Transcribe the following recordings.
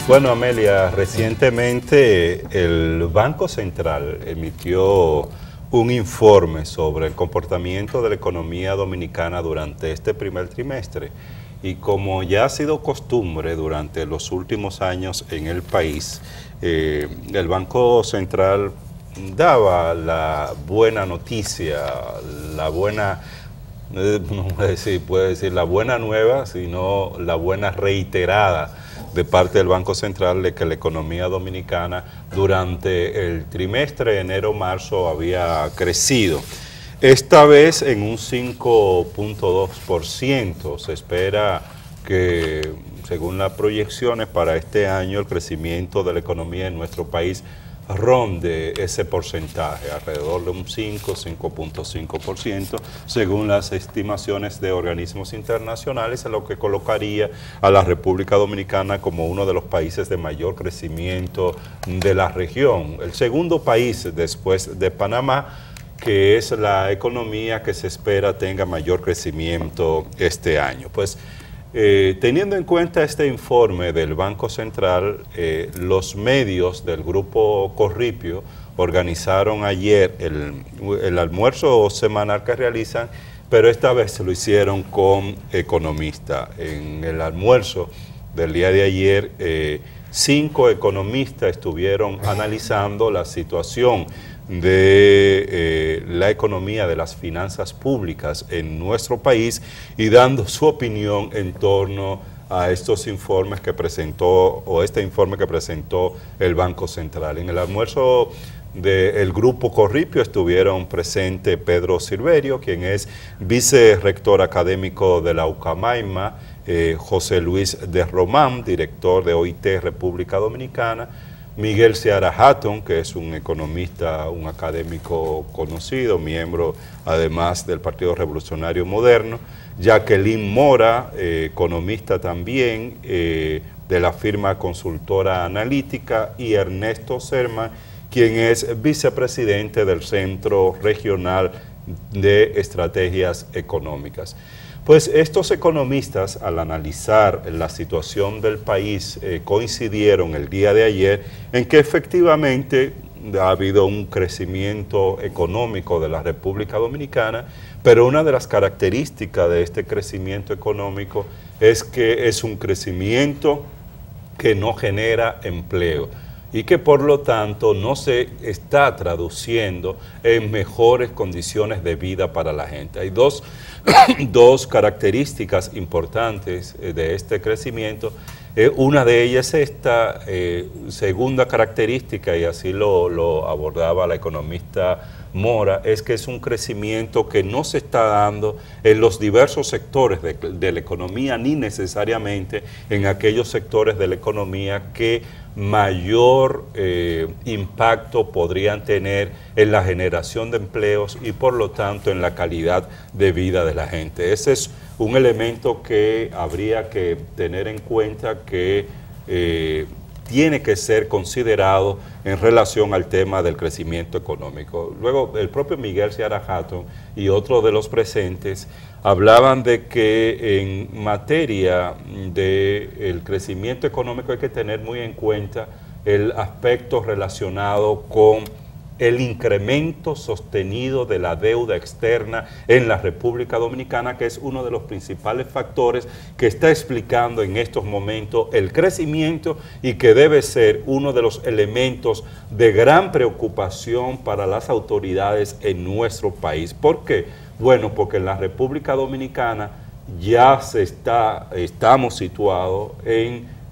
Bueno, Amelia, recientemente el Banco Central emitió un informe sobre el comportamiento de la economía dominicana durante este primer trimestre. Y como ya ha sido costumbre durante los últimos años en el país, el Banco Central daba la buena noticia, la buena, no puede decir la buena nueva, sino la buena reiterada de parte del Banco Central de que la economía dominicana durante el trimestre enero-marzo había crecido. Esta vez en un 5.2%. Se espera que, según las proyecciones para este año, el crecimiento de la economía en nuestro país ronde ese porcentaje, alrededor de un 5.5%, según las estimaciones de organismos internacionales, a lo que colocaría a la República Dominicana como uno de los países de mayor crecimiento de la región. El segundo país después de Panamá, que es la economía que se espera tenga mayor crecimiento este año. Pues teniendo en cuenta este informe del Banco Central, los medios del Grupo Corripio organizaron ayer el almuerzo semanal que realizan, pero esta vez lo hicieron con economistas. En el almuerzo del día de ayer, 5 economistas estuvieron analizando la situación de la economía, de las finanzas públicas en nuestro país y dando su opinión en torno a estos informes que presentó, o este informe que presentó el Banco Central. En el almuerzo del Grupo Corripio estuvieron presentes Pedro Silverio, quien es vicerrector académico de la UCAMAIMA, José Luis de Román, director de OIT República Dominicana, Miguel Seara Hatton, que es un economista, un académico conocido, miembro además del Partido Revolucionario Moderno, Jacqueline Mora, economista también, de la firma consultora analítica, y Ernesto Serma, quien es vicepresidente del Centro Regional de Estrategias Económicas. Pues estos economistas, al analizar la situación del país, coincidieron el día de ayer en que efectivamente ha habido un crecimiento económico de la República Dominicana, pero una de las características de este crecimiento económico es que es un crecimiento que no genera empleo y que por lo tanto no se está traduciendo en mejores condiciones de vida para la gente. Hay dos características importantes de este crecimiento. Una de ellas es esta segunda característica, y así lo abordaba la economista Mora, es que es un crecimiento que no se está dando en los diversos sectores de la economía, ni necesariamente en aquellos sectores de la economía que mayor impacto podrían tener en la generación de empleos y por lo tanto en la calidad de vida de la gente. Ese es un elemento que habría que tener en cuenta, que tiene que ser considerado en relación al tema del crecimiento económico. Luego, el propio Miguel Seara Hatton y otros de los presentes hablaban de que en materia del crecimiento económico hay que tener muy en cuenta el aspecto relacionado con el incremento sostenido de la deuda externa en la República Dominicana, que es uno de los principales factores que está explicando en estos momentos el crecimiento y que debe ser uno de los elementos de gran preocupación para las autoridades en nuestro país. ¿Por qué? Bueno, porque en la República Dominicana ya estamos situados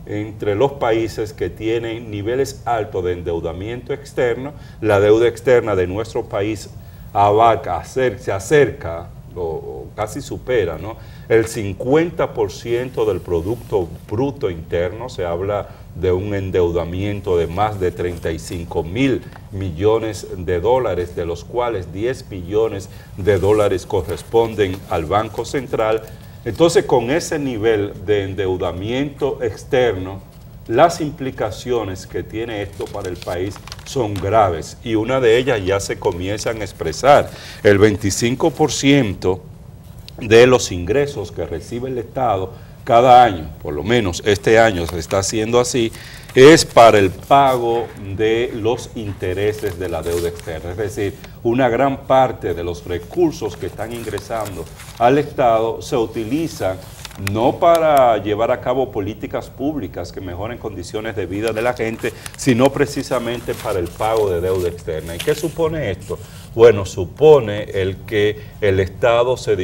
entre los países que tienen niveles altos de endeudamiento externo. La deuda externa de nuestro país se acerca o casi supera, ¿no?, el 50% del Producto Bruto Interno. Se habla de un endeudamiento de más de 35.000 millones de dólares, de los cuales 10 billones de dólares corresponden al Banco Central. Entonces, con ese nivel de endeudamiento externo, las implicaciones que tiene esto para el país son graves, y una de ellas ya se comienzan a expresar. El 25% de los ingresos que recibe el Estado cada año, por lo menos este año se está haciendo así, es para el pago de los intereses de la deuda externa. Es decir, una gran parte de los recursos que están ingresando al Estado se utilizan no para llevar a cabo políticas públicas que mejoren condiciones de vida de la gente, sino precisamente para el pago de deuda externa. ¿Y qué supone esto? Bueno, supone el que el Estado se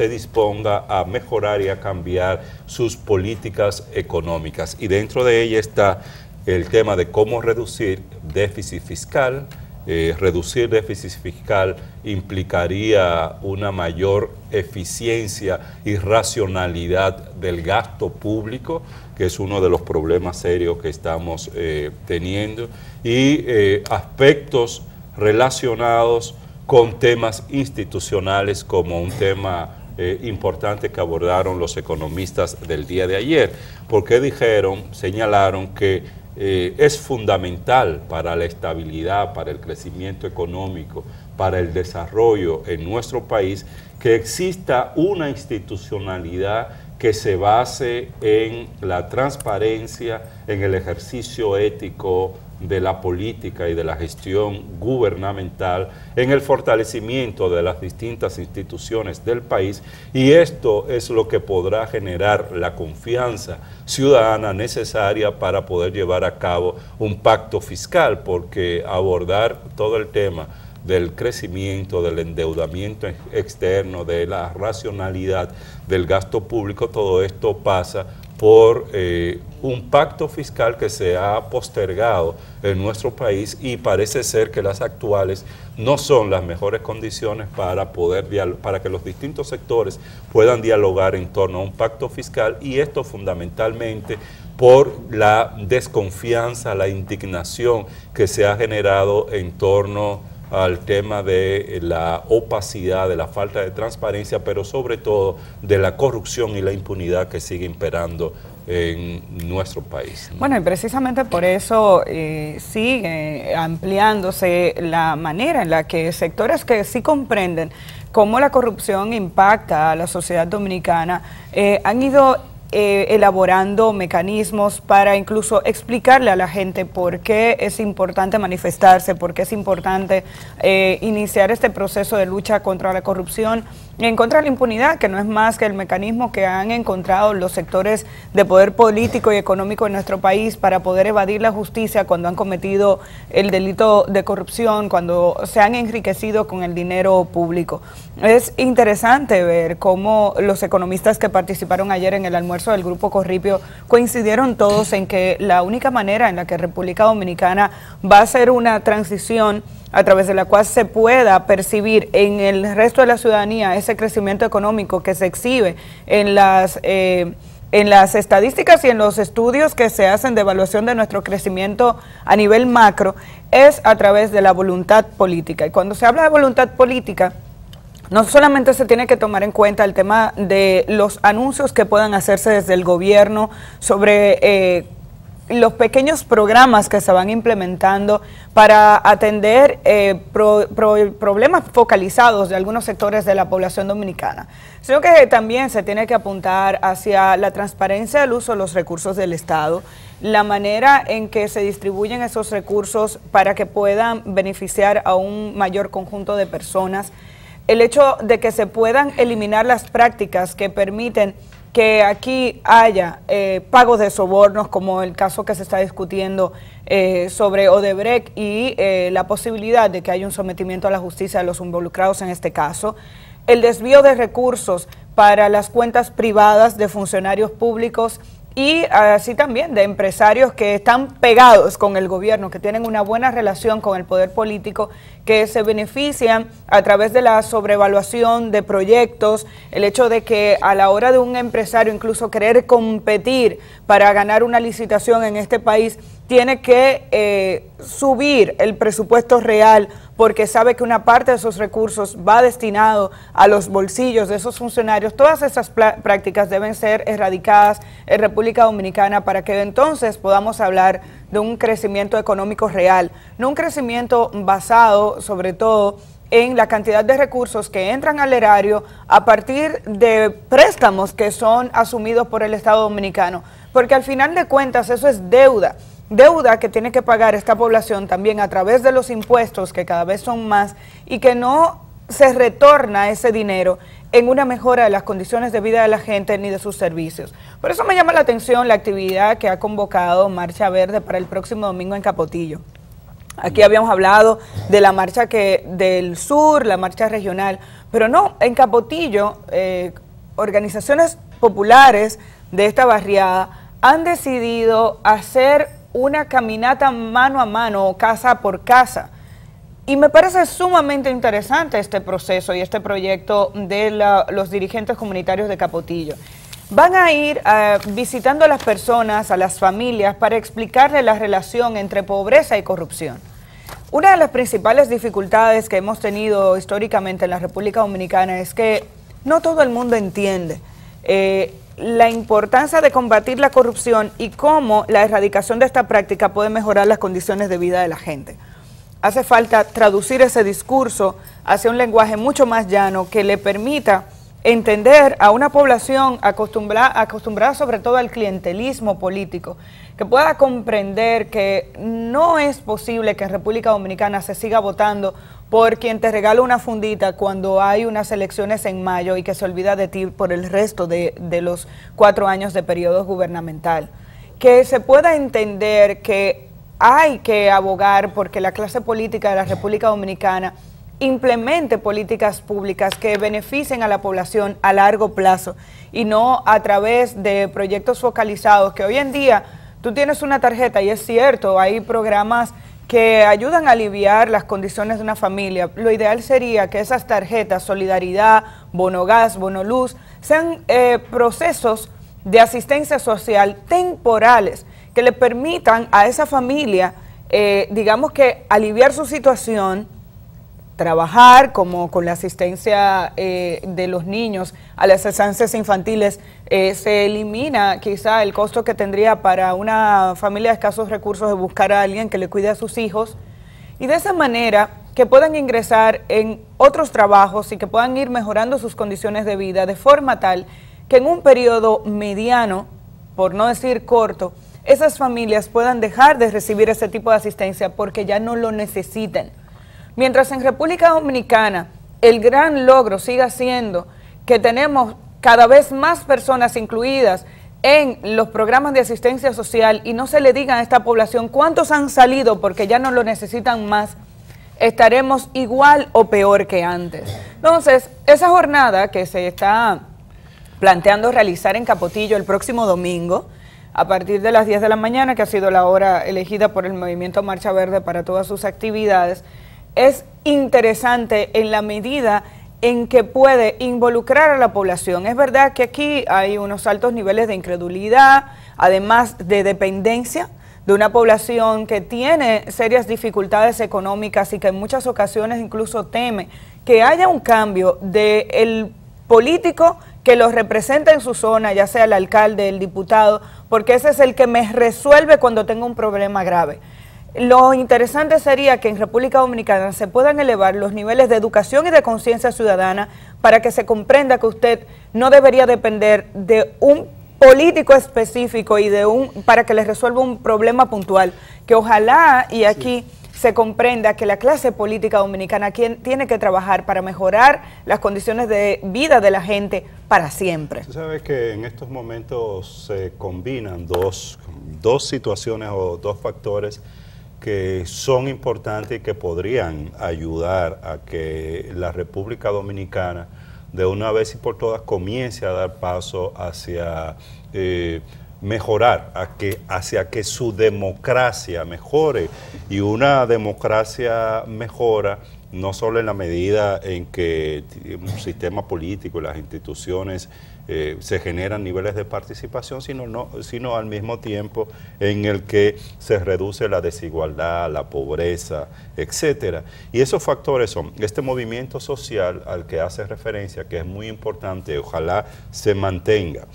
disponga a mejorar y a cambiar sus políticas económicas. Y dentro de ella está el tema de cómo reducir déficit fiscal. Reducir déficit fiscal implicaría una mayor eficiencia y racionalidad del gasto público, que es uno de los problemas serios que estamos teniendo, y aspectos relacionados con temas institucionales como un tema importante que abordaron los economistas del día de ayer, porque señalaron que es fundamental para la estabilidad, para el crecimiento económico, para el desarrollo en nuestro país, que exista una institucionalidad que se base en la transparencia, en el ejercicio ético de la política y de la gestión gubernamental, en el fortalecimiento de las distintas instituciones del país, y esto es lo que podrá generar la confianza ciudadana necesaria para poder llevar a cabo un pacto fiscal, porque abordar todo el tema del crecimiento, del endeudamiento externo, de la racionalidad del gasto público, todo esto pasa por un pacto fiscal que se ha postergado en nuestro país, y parece ser que las actuales no son las mejores condiciones para que los distintos sectores puedan dialogar en torno a un pacto fiscal, y esto fundamentalmente por la desconfianza, la indignación que se ha generado en torno al tema de la opacidad, de la falta de transparencia, pero sobre todo de la corrupción y la impunidad que sigue imperando en nuestro país, ¿no? Bueno, y precisamente por eso sigue ampliándose la manera en la que sectores que sí comprenden cómo la corrupción impacta a la sociedad dominicana han ido elaborando mecanismos para incluso explicarle a la gente por qué es importante manifestarse, por qué es importante iniciar este proceso de lucha contra la corrupción y en contra de la impunidad, que no es más que el mecanismo que han encontrado los sectores de poder político y económico en nuestro país para poder evadir la justicia cuando han cometido el delito de corrupción, cuando se han enriquecido con el dinero público. Es interesante ver cómo los economistas que participaron ayer en el almuerzo del Grupo Corripio coincidieron todos en que la única manera en la que República Dominicana va a ser una transición a través de la cual se pueda percibir en el resto de la ciudadanía ese crecimiento económico que se exhibe en las estadísticas y en los estudios que se hacen de evaluación de nuestro crecimiento a nivel macro, es a través de la voluntad política. Y cuando se habla de voluntad política, no solamente se tiene que tomar en cuenta el tema de los anuncios que puedan hacerse desde el gobierno sobre los pequeños programas que se van implementando para atender problemas focalizados de algunos sectores de la población dominicana, sino que también se tiene que apuntar hacia la transparencia del uso de los recursos del Estado, la manera en que se distribuyen esos recursos para que puedan beneficiar a un mayor conjunto de personas, el hecho de que se puedan eliminar las prácticas que permiten que aquí haya pagos de sobornos, como el caso que se está discutiendo sobre Odebrecht y la posibilidad de que haya un sometimiento a la justicia de los involucrados en este caso, el desvío de recursos para las cuentas privadas de funcionarios públicos y así también de empresarios que están pegados con el gobierno, que tienen una buena relación con el poder político, que se benefician a través de la sobrevaluación de proyectos, el hecho de que a la hora de un empresario incluso querer competir para ganar una licitación en este país, tiene que subir el presupuesto real porque sabe que una parte de esos recursos va destinado a los bolsillos de esos funcionarios. Todas esas prácticas deben ser erradicadas en República Dominicana para que entonces podamos hablar de un crecimiento económico real, no un crecimiento basado sobre todo en la cantidad de recursos que entran al erario a partir de préstamos que son asumidos por el Estado Dominicano, porque al final de cuentas eso es deuda que tiene que pagar esta población también a través de los impuestos, que cada vez son más, y que no se retorna ese dinero en una mejora de las condiciones de vida de la gente ni de sus servicios. Por eso me llama la atención la actividad que ha convocado Marcha Verde para el próximo domingo en Capotillo. Aquí habíamos hablado de la marcha del sur, la marcha regional, pero no, en Capotillo, organizaciones populares de esta barriada han decidido hacer una caminata mano a mano o casa por casa. Y me parece sumamente interesante este proceso y este proyecto de los dirigentes comunitarios de Capotillo. Van a ir visitando a las personas, a las familias, para explicarles la relación entre pobreza y corrupción. Una de las principales dificultades que hemos tenido históricamente en la República Dominicana es que no todo el mundo entiende la importancia de combatir la corrupción y cómo la erradicación de esta práctica puede mejorar las condiciones de vida de la gente. Hace falta traducir ese discurso hacia un lenguaje mucho más llano que le permita entender a una población acostumbrada sobre todo al clientelismo político, que pueda comprender que no es posible que en República Dominicana se siga votando por quien te regala una fundita cuando hay unas elecciones en mayo y que se olvida de ti por el resto de los 4 años de periodo gubernamental. Que se pueda entender que hay que abogar porque la clase política de la República Dominicana implemente políticas públicas que beneficien a la población a largo plazo y no a través de proyectos focalizados, que hoy en día tú tienes una tarjeta y es cierto, hay programas que ayudan a aliviar las condiciones de una familia. Lo ideal sería que esas tarjetas, Solidaridad, Bono Gas, Bono Luz, sean procesos de asistencia social temporales que le permitan a esa familia, digamos que aliviar su situación, trabajar como con la asistencia de los niños a las estancias infantiles, se elimina quizá el costo que tendría para una familia de escasos recursos de buscar a alguien que le cuide a sus hijos, y de esa manera que puedan ingresar en otros trabajos y que puedan ir mejorando sus condiciones de vida de forma tal que en un periodo mediano, por no decir corto, esas familias puedan dejar de recibir ese tipo de asistencia porque ya no lo necesitan. Mientras en República Dominicana el gran logro siga siendo que tenemos cada vez más personas incluidas en los programas de asistencia social y no se le diga a esta población cuántos han salido porque ya no lo necesitan más, estaremos igual o peor que antes. Entonces, esa jornada que se está planteando realizar en Capotillo el próximo domingo, a partir de las 10 de la mañana, que ha sido la hora elegida por el Movimiento Marcha Verde para todas sus actividades, es interesante en la medida en que puede involucrar a la población. Es verdad que aquí hay unos altos niveles de incredulidad, además de dependencia de una población que tiene serias dificultades económicas y que en muchas ocasiones incluso teme que haya un cambio del político que los representa en su zona, ya sea el alcalde, el diputado, porque ese es el que me resuelve cuando tengo un problema grave. Lo interesante sería que en República Dominicana se puedan elevar los niveles de educación y de conciencia ciudadana para que se comprenda que usted no debería depender de un político específico y para que le resuelva un problema puntual, que ojalá y aquí se comprenda que la clase política dominicana tiene que trabajar para mejorar las condiciones de vida de la gente para siempre. Tú sabes que en estos momentos se combinan dos situaciones o dos factores que son importantes y que podrían ayudar a que la República Dominicana de una vez y por todas comience a dar paso hacia mejorar, hacia que su democracia mejore. Y una democracia mejora no solo en la medida en que un sistema político y las instituciones se generan niveles de participación, sino al mismo tiempo en el que se reduce la desigualdad, la pobreza, etcétera. Y esos factores son este movimiento social al que hace referencia, que es muy importante, ojalá se mantenga.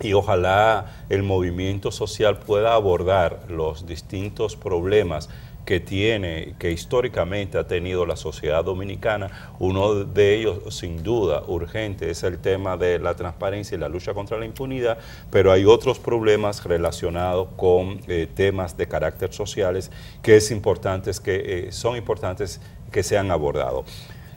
Y ojalá el movimiento social pueda abordar los distintos problemas que históricamente ha tenido la sociedad dominicana. Uno de ellos, sin duda, urgente, es el tema de la transparencia y la lucha contra la impunidad, pero hay otros problemas relacionados con temas de carácter sociales que son importantes que sean abordados.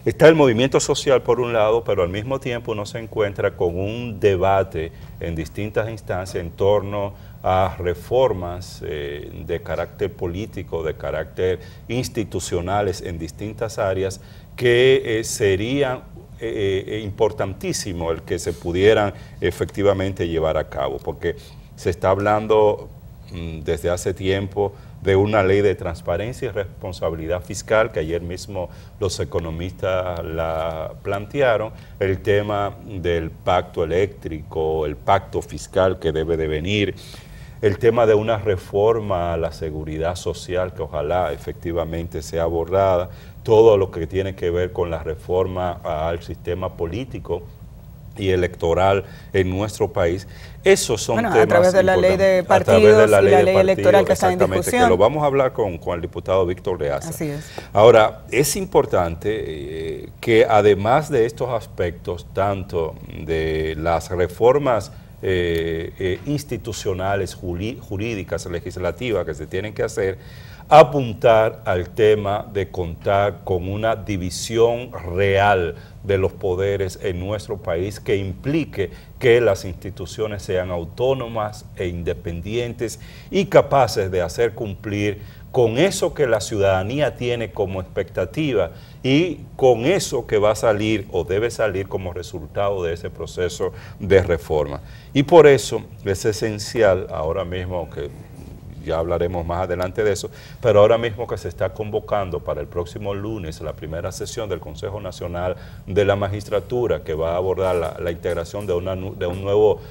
Está el movimiento social por un lado, pero al mismo tiempo uno se encuentra con un debate en distintas instancias en torno a reformas de carácter político, de carácter institucionales en distintas áreas que serían importantísimo el que se pudieran efectivamente llevar a cabo, porque se está hablando desde hace tiempo de una ley de transparencia y responsabilidad fiscal, que ayer mismo los economistas la plantearon, el tema del pacto eléctrico, el pacto fiscal que debe de venir, el tema de una reforma a la seguridad social que ojalá efectivamente sea abordada, todo lo que tiene que ver con la reforma al sistema político y electoral en nuestro país. Esos son temas a través de la ley de partidos y la ley electoral que está en discusión. Que lo vamos a hablar con el diputado Víctor Leaza. Así es. Ahora, es importante que además de estos aspectos, tanto de las reformas institucionales, jurídicas, legislativas que se tienen que hacer, apuntar al tema de contar con una división real de los poderes en nuestro país que implique que las instituciones sean autónomas e independientes y capaces de hacer cumplir con eso que la ciudadanía tiene como expectativa y con eso que va a salir o debe salir como resultado de ese proceso de reforma. Y por eso es esencial ahora mismo, que ya hablaremos más adelante de eso, pero ahora mismo que se está convocando para el próximo lunes la primera sesión del Consejo Nacional de la Magistratura, que va a abordar la integración de un nuevo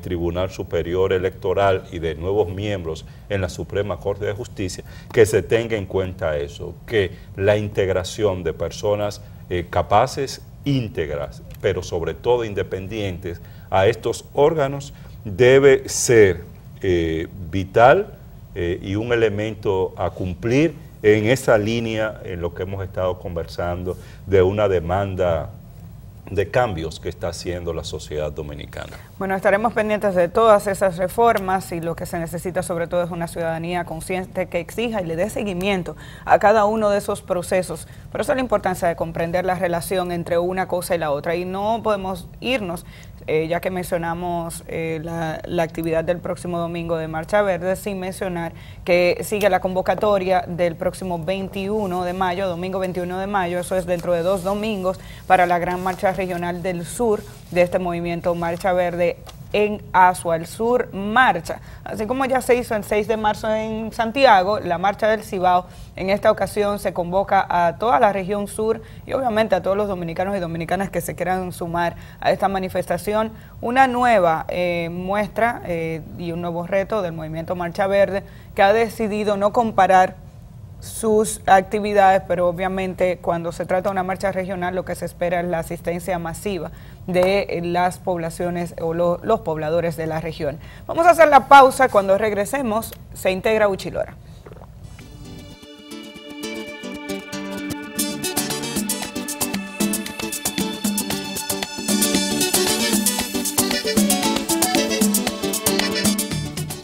Tribunal Superior Electoral y de nuevos miembros en la Suprema Corte de Justicia, que se tenga en cuenta eso, que la integración de personas capaces, íntegras, pero sobre todo independientes a estos órganos debe ser vital y un elemento a cumplir en esa línea en lo que hemos estado conversando de una demanda de cambios que está haciendo la sociedad dominicana. Bueno, estaremos pendientes de todas esas reformas y lo que se necesita sobre todo es una ciudadanía consciente que exija y le dé seguimiento a cada uno de esos procesos. Por eso la importancia de comprender la relación entre una cosa y la otra, y no podemos irnos, ya que mencionamos la actividad del próximo domingo de Marcha Verde, sin mencionar que sigue la convocatoria del próximo 21 de mayo, domingo 21 de mayo, eso es dentro de 2 domingos, para la gran marcha regional del sur de este movimiento Marcha Verde en Asua. El Sur marcha, así como ya se hizo el 6 de marzo en Santiago, la marcha del Cibao. En esta ocasión se convoca a toda la región sur y obviamente a todos los dominicanos y dominicanas que se quieran sumar a esta manifestación, una nueva muestra y un nuevo reto del movimiento Marcha Verde, que ha decidido no comparar sus actividades, pero obviamente cuando se trata de una marcha regional lo que se espera es la asistencia masiva de las poblaciones o los pobladores de la región. Vamos a hacer la pausa, cuando regresemos se integra Uchilora.